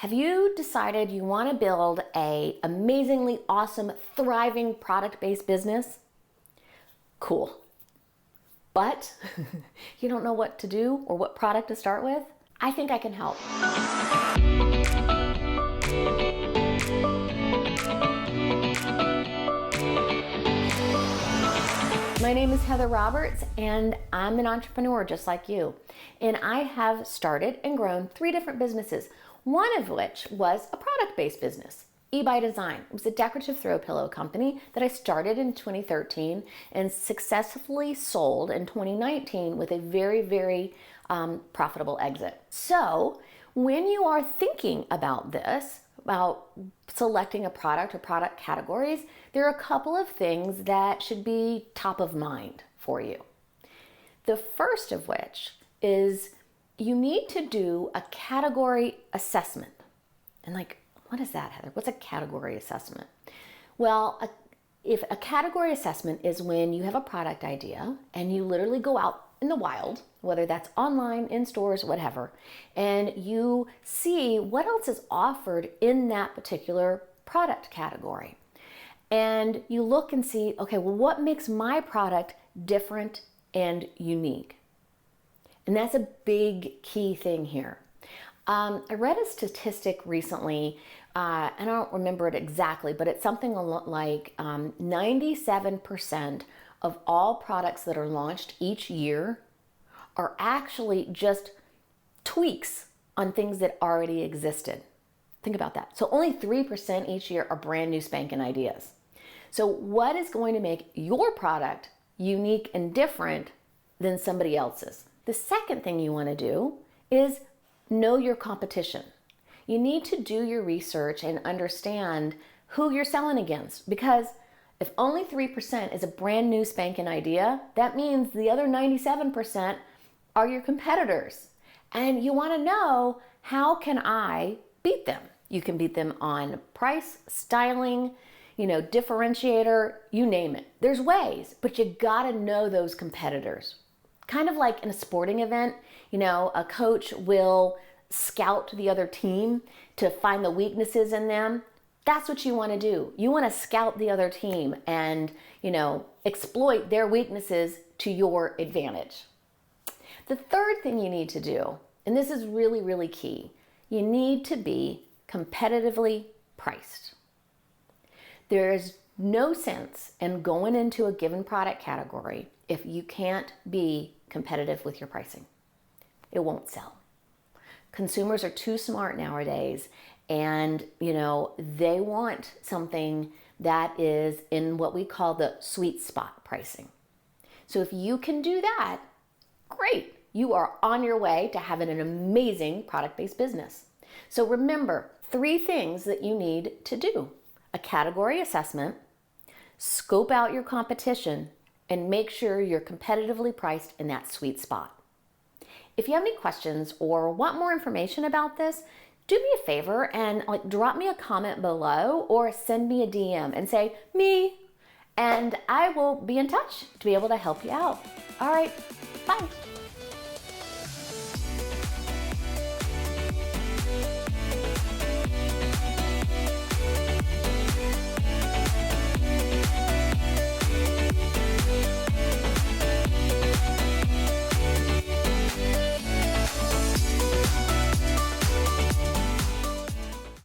Have you decided you want to build a amazingly awesome, thriving product-based business? Cool. But you don't know what to do or what product to start with? I think I can help. My name is Heather Roberts, and I'm an entrepreneur just like you. And I have started and grown 3 different businesses, one of which was a product-based business, by Design. It was a decorative throw pillow company that I started in 2013 and successfully sold in 2019 with a very profitable exit. So when you are thinking about this, about selecting a product or product categories, there are a couple of things that should be top of mind for you. The first of which is you need to do a category assessment. And what is that, Heather? What's a category assessment? Well, if a category assessment is when you have a product idea and you literally go out in the wild, whether that's online, in stores, whatever, and you see what else is offered in that particular product category. And you look and see, okay, well, what makes my product different and unique? And that's a big key thing here. I read a statistic recently, and I don't remember it exactly, but it's something like 97% of all products that are launched each year are actually just tweaks on things that already existed. Think about that. So only 3% each year are brand new spanking ideas. So what is going to make your product unique and different than somebody else's? The second thing you want to do is know your competition. You need to do your research and understand who you're selling against, because if only 3% is a brand new spanking idea, that means the other 97% are your competitors. And you want to know, how can I beat them? You can beat them on price, styling, differentiator, you name it. There's ways, but you got to know those competitors. Kind of like in a sporting event, a coach will scout the other team to find the weaknesses in them. That's what you want to do. You want to scout the other team and, exploit their weaknesses to your advantage. The third thing you need to do, and this is really key, you need to be competitively priced. There is no sense in going into a given product category if you can't be competitive with your pricing. It won't sell. Consumers are too smart nowadays, and they want something that is in what we call the sweet spot pricing. So if you can do that, great. You are on your way to having an amazing product-based business. So remember, 3 things that you need to do: a category assessment, scope out your competition, and make sure you're competitively priced in that sweet spot. If you have any questions or want more information about this, do me a favor and drop me a comment below or send me a DM and say, me, and I will be in touch to be able to help you out. All right, bye.